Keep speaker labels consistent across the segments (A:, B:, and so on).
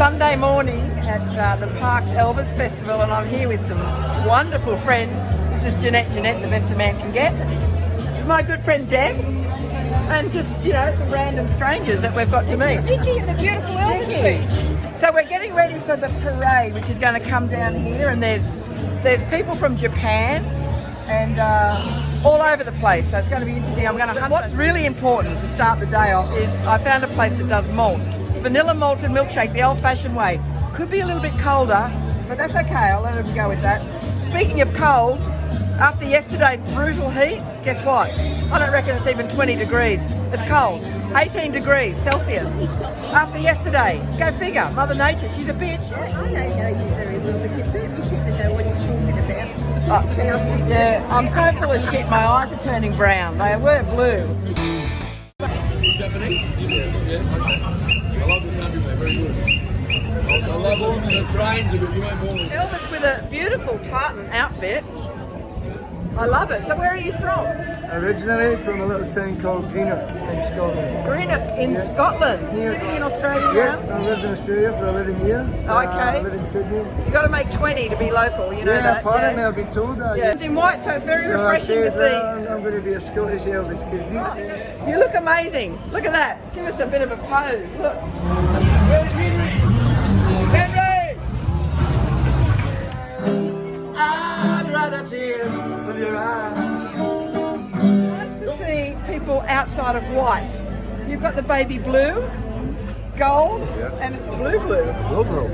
A: Sunday morning at the Parkes ELVIS Festival, and I'm here with some wonderful friends. This is Jeanette, the best a man can get. My good friend Deb, and just, some random strangers that we've got to meet.
B: Vicky and the beautiful Elvis Street.
A: So we're getting ready for the parade, which is going to come down here, and there's people from Japan and all over the place, so it's going to be interesting. I'm going to hunt. What's really important to start the day off is I found a place that does malt. Vanilla malted milkshake, the old-fashioned way. Could be a little bit colder, but that's okay. I'll let them go with that. Speaking of cold, after yesterday's brutal heat, guess what? I don't reckon it's even 20 degrees. It's cold. 18 degrees Celsius. After yesterday. Go figure. Mother Nature, she's a bitch.
B: I don't know you very well, but you certainly seem to know what you're talking about.
A: Yeah, I'm so full of shit, my eyes are turning brown. They were blue.
C: Japanese? Yeah. I love this country, mate. Very good. I love all the trains, but you won't bore me.
A: Elvis with a beautiful tartan outfit. I love it. So where are you from?
D: Originally from a little town called Greenock in Scotland.
A: Greenock in Scotland.
D: Near-
A: Living in Australia
D: Yeah,
A: now?
D: I lived in Australia for 11 years.
A: Okay.
D: I live in Sydney.
A: You got to make 20 to be local, you know that.
D: Apparently I've been told that.
A: Yeah, it's in white, so it's very
D: So I
A: refreshing to
D: said,
A: see.
D: I'm going to be a Scottish Elvis because
A: You look amazing. Look at that. Give us a bit of a pose. Look. Henry!
D: I'd rather tears with your eyes.
A: Nice to see people outside of white. You've got the baby blue, gold, and it's blue.
D: Royal blue.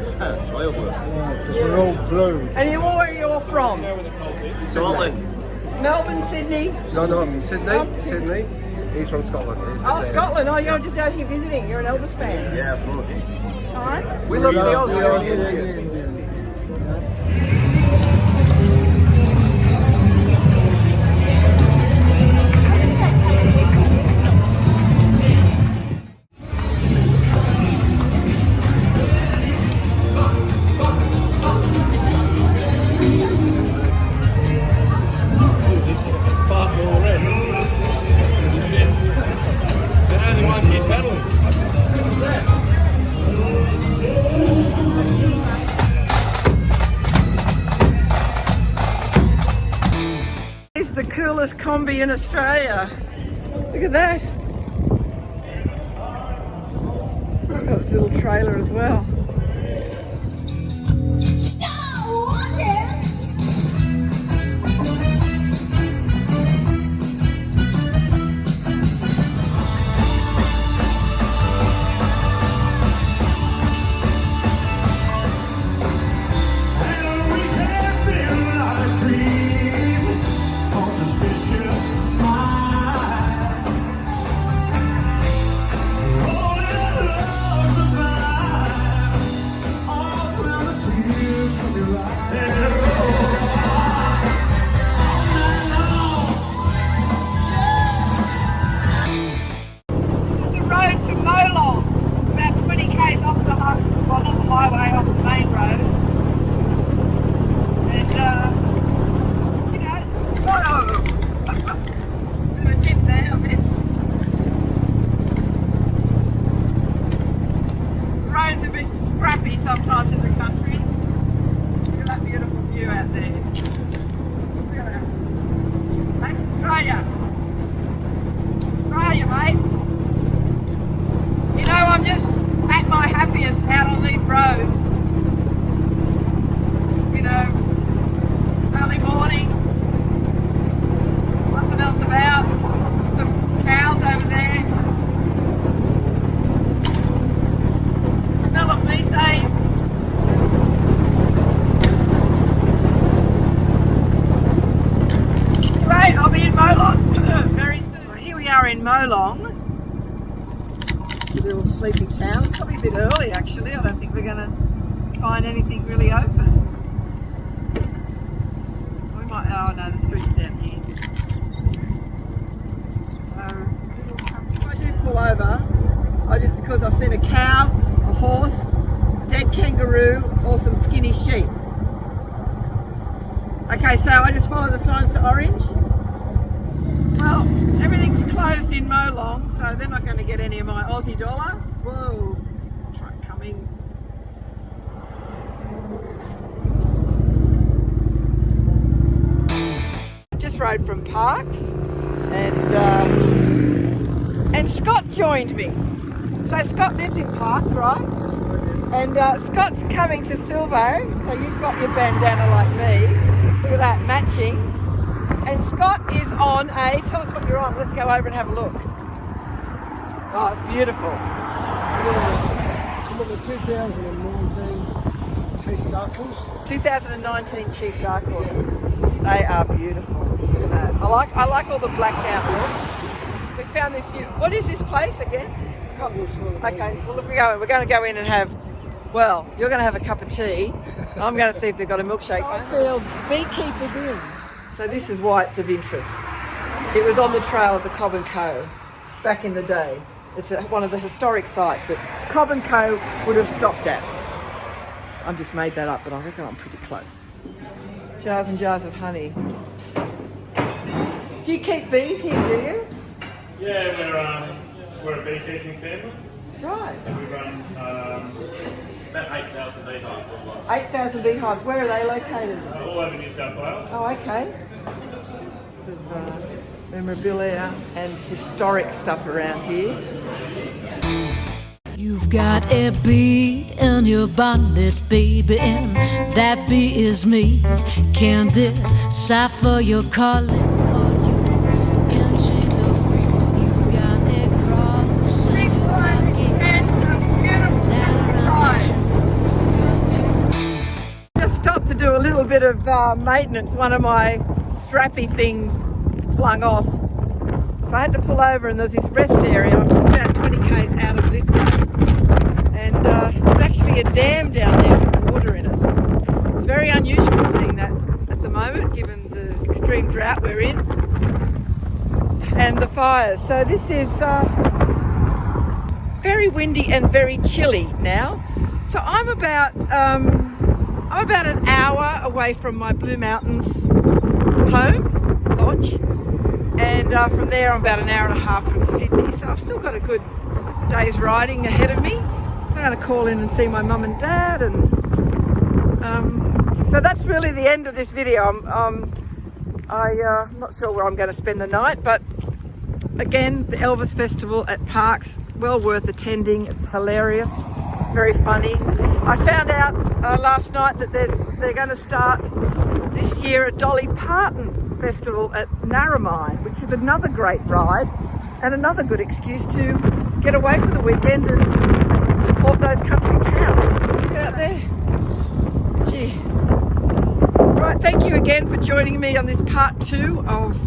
D: Just royal blue.
A: And where are you all from?
D: Scotland.
A: Melbourne, Sydney?
D: No, Sydney. Sydney. He's from Scotland.
A: Oh, Scotland. Oh, you're just out here visiting. You're an Elvis fan.
D: Yeah, of course.
A: Time?
D: We love the Aussie.
A: It's the coolest combi in Australia. Look at that. It's got this little trailer as well. The road to Molong, about 20 k's off the not the highway, off the main road. And bit of a dip there, I guess. The roads are a bit scrappy sometimes in the country. Look at that beautiful view out there. Look at that. That's Australia. Australia, mate. I'm just at my happiest out on these roads. Early morning. Nothing else about. Some cows over there. Smell of methane. Right, I'll be in Molong very soon. Here we are in Molong. It's a little sleepy town. It's probably a bit early actually. I don't think we're going to find anything really open. We might, oh no, the street's down here. So, if I do pull over, because I've seen a cow, a horse, a dead kangaroo, or some skinny sheep. Okay, so I just follow the signs to orange. Well, everything's closed in Molong, so they're not going to get any of my Aussie dollar. Whoa, truck coming. road from Parkes, and Scott joined me. So Scott lives in Parkes, right? And Scott's coming to Silvo, so you've got your bandana like me. Look at that, matching. And Scott is on a, tell us what you're on, let's go over and have a look. Oh, it's beautiful.
D: I'm on the 2019 Chief Dark Horse.
A: 2019 Chief Dark Horse. They are beautiful. Look at that. I like all the blacked out look. We found this new, what is this place again? Okay, well look, we're going to go in and have, well, you're going to have a cup of tea. I'm going to see if they've got a milkshake. Fields Beekeepers Inn. So this is why it's of interest. It was on the trail of the Cobb & Co. back in the day. It's one of the historic sites that Cobb & Co. would have stopped at. I've just made that up, but I reckon I'm pretty close. Jars and jars of honey. Do you keep bees here, do you?
E: Yeah, we're a beekeeping family.
A: Right.
E: So we run about 8,000 beehives.
A: 8,000 beehives. Where are they located?
E: All over New South Wales.
A: Oh, okay. Sort of memorabilia and historic stuff around here.
F: You've got a bee in your bonnet, baby, and that bee is me. Can't decipher your calling or you in chains of freedom. You've got a cross in your pocket.
A: Just stopped to do a little bit of maintenance. One of my strappy things flung off. So I had to pull over, and there's this rest area. I'm just about 20 k's out of Lithgow. And there's actually a dam down there with water in it. It's very unusual seeing that at the moment, given the extreme drought we're in and the fires. So this is very windy and very chilly now. So I'm about an hour away from my Blue Mountains home lodge, and from there I'm about an hour and a half from Sydney. So I've still got a good day's riding ahead of me. I'm going to call in and see my mum and dad, and so that's really the end of this video. I'm not sure where I'm going to spend the night, but again, the ELVIS Festival at Parkes, well worth attending. It's hilarious, very funny. I found out last night that they're going to start this year a Dolly Parton Festival at Narromine, which is another great ride and another good excuse to get away for the weekend and support those country towns. Look out there. Gee. Right, thank you again for joining me on this part 2 of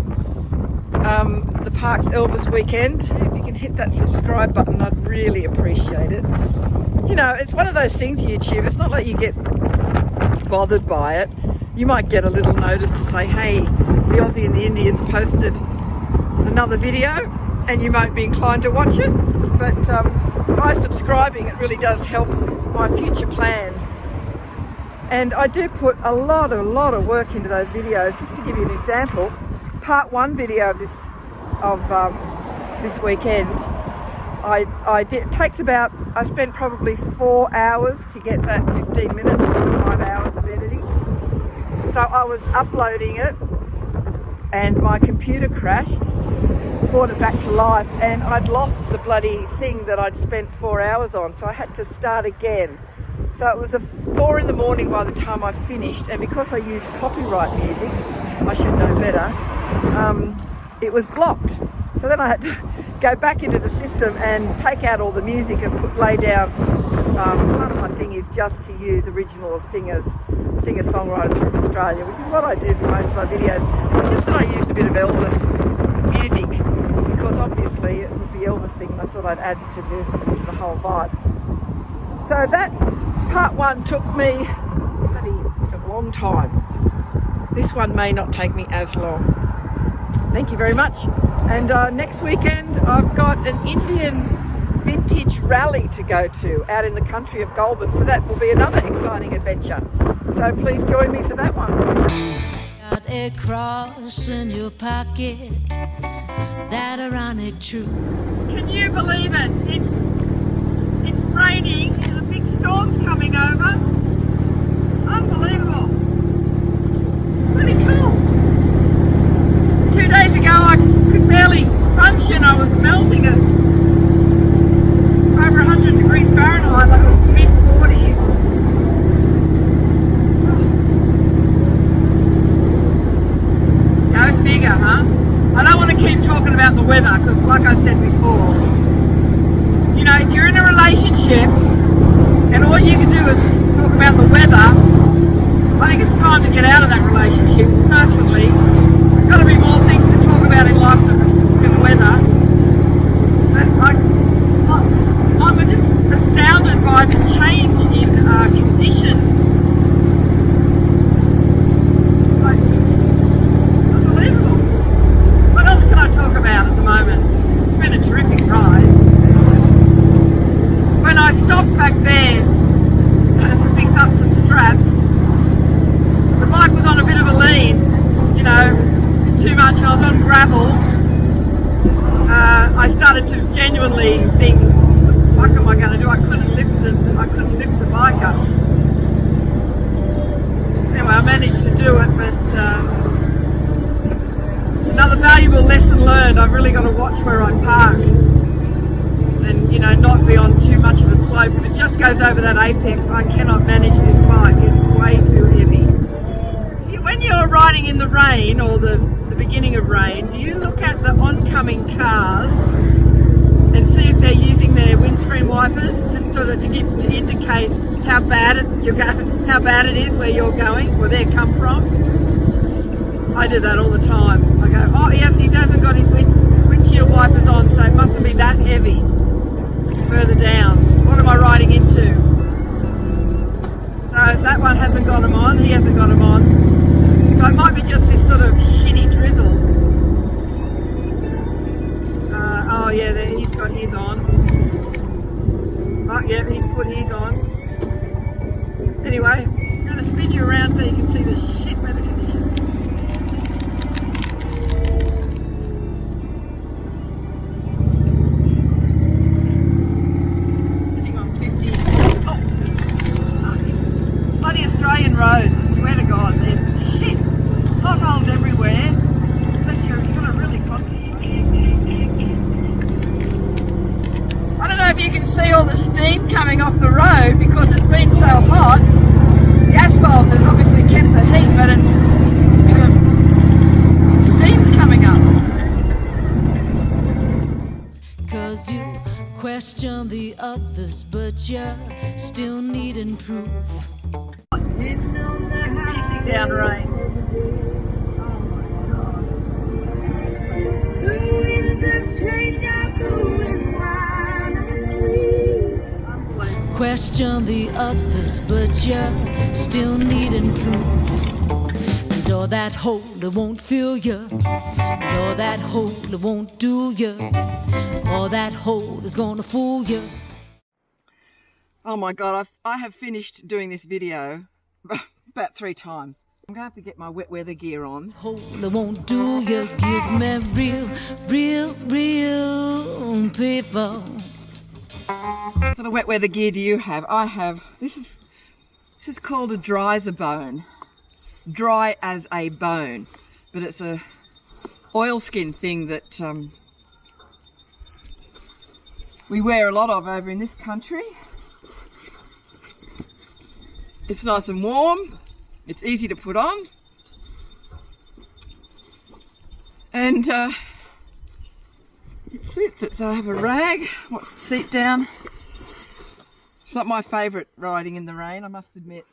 A: the Parkes ELVIS weekend. If you can hit that subscribe button, I'd really appreciate it. You know, it's one of those things, YouTube, it's not like you get bothered by it. You might get a little notice to say, hey, the Aussie and the Indians posted another video, and you might be inclined to watch it. But by subscribing, it really does help my future plans. And I do put a lot of work into those videos. Just to give you an example, part 1 video of this weekend, I spent probably 4 hours to get that 15 minutes from the 5 hours of editing. So I was uploading it, and my computer crashed, brought it back to life, and I'd lost the bloody thing that I'd spent 4 hours on, so I had to start again. So it was 4 in the morning by the time I finished, and because I used copyright music, I should know better, it was blocked. So then I had to go back into the system and take out all the music and lay down. Part of my thing is just to use original singer-songwriters from Australia, which is what I do for most of my videos. It's just that I used a bit of Elvis music, because obviously it was the Elvis thing, and I thought I'd add to the whole vibe. So that part 1 took me a long time. This one may not take me as long. Thank you very much. And next weekend I've got an Indian vintage rally to go to out in the country of Goulburn, so that will be another exciting adventure. So please join me for that one.
F: Got a cross in your pocket, that ironic truth.
A: Can you believe it? It's raining and a big storm's coming over. Unbelievable. Pretty cool. relationship and all you can do is talk about the weather, I think it's time to get out of that relationship. Personally, there's got to be more things to talk about in life than weather. But I'm just astounded by the change in conditions. Like, unbelievable. What else can I talk about at the moment? It's been a terrific ride. When I stopped back there to fix up some straps, the bike was on a bit of a lean, you know, too much, and I was on gravel. I started to genuinely think, what am I going to do? I couldn't lift the bike up. Anyway, I managed to do it, but another valuable lesson learned. I've really got to watch where I park and, you know, not be on too much of a slope. If it just goes over that apex, I cannot manage this bike. It's way too heavy. When you're riding in the rain or the beginning of rain, do you look at the oncoming cars and see if they're using their windscreen wipers just sort of to indicate how bad it is where you're going, where they come from? I do that all the time. I go, oh, he hasn't got his windshield wipers on, so it mustn't be that heavy further down. What am I riding into? So that one hasn't got them on, he hasn't got them on. So it might be just this sort of shitty drizzle. Oh yeah, he's got his on. Oh yeah, he's put his on. Anyway, I'm going to spin you around so you can see the shit weather conditions. Sitting on 50. Oh! Bloody Australian roads, I swear to God, they're shit. Potholes everywhere. Unless you've got to really concentrate. I don't know if you can see all the steam coming off the road because it's been so hot. The asphalt has obviously kept the heat, but steam's coming up.
F: 'Cause you question the others, but you still needing proof.
A: It's easy down rain.
F: Question the others, but you still needing proof. And all that holy won't fill you, and all that holy won't do you. All that holy is gonna fool you.
A: Oh my God, I have finished doing this video about 3 times. I'm going to have to get my wet weather gear on.
F: Holy won't do you. Give me real people.
A: What sort of wet weather gear do you have? I have, this is called a dry as a bone. Dry as a bone. But it's a oilskin thing that we wear a lot of over in this country. It's nice and warm. It's easy to put on. And it suits it. So I have a rag, seat down. It's not my favourite riding in the rain, I must admit.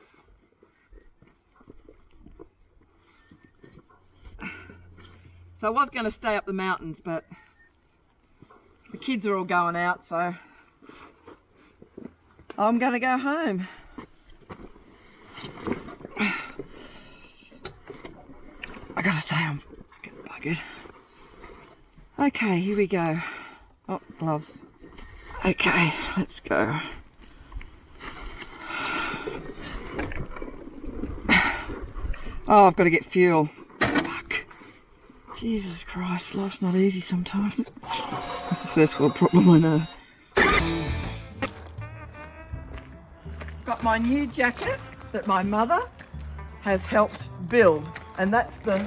A: So I was going to stay up the mountains, but the kids are all going out, so I'm going to go home. I gotta say, I'm fucking buggered. Okay, here we go. Oh, gloves. Okay, let's go. Oh, I've got to get fuel. Fuck. Jesus Christ, life's not easy sometimes. That's the first world problem, I know. Got my new jacket that my mother has helped build, and that's the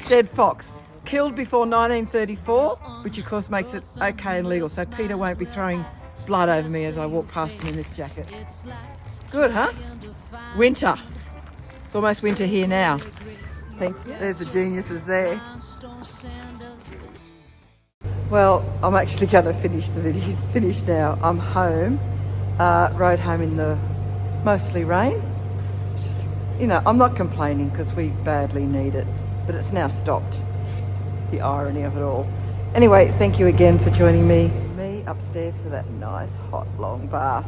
A: dead fox, killed before 1934, which of course makes it okay and legal, so Peter won't be throwing blood over me as I walk past him in this jacket. Good, huh? Winter. It's almost winter here now. There's the geniuses there. Well, I'm actually going to finish the video. Finish now. I'm home. Rode home in the mostly rain. Just, you know, I'm not complaining because we badly need it, but it's now stopped. The irony of it all. Anyway, thank you again for joining me upstairs for that nice hot long bath.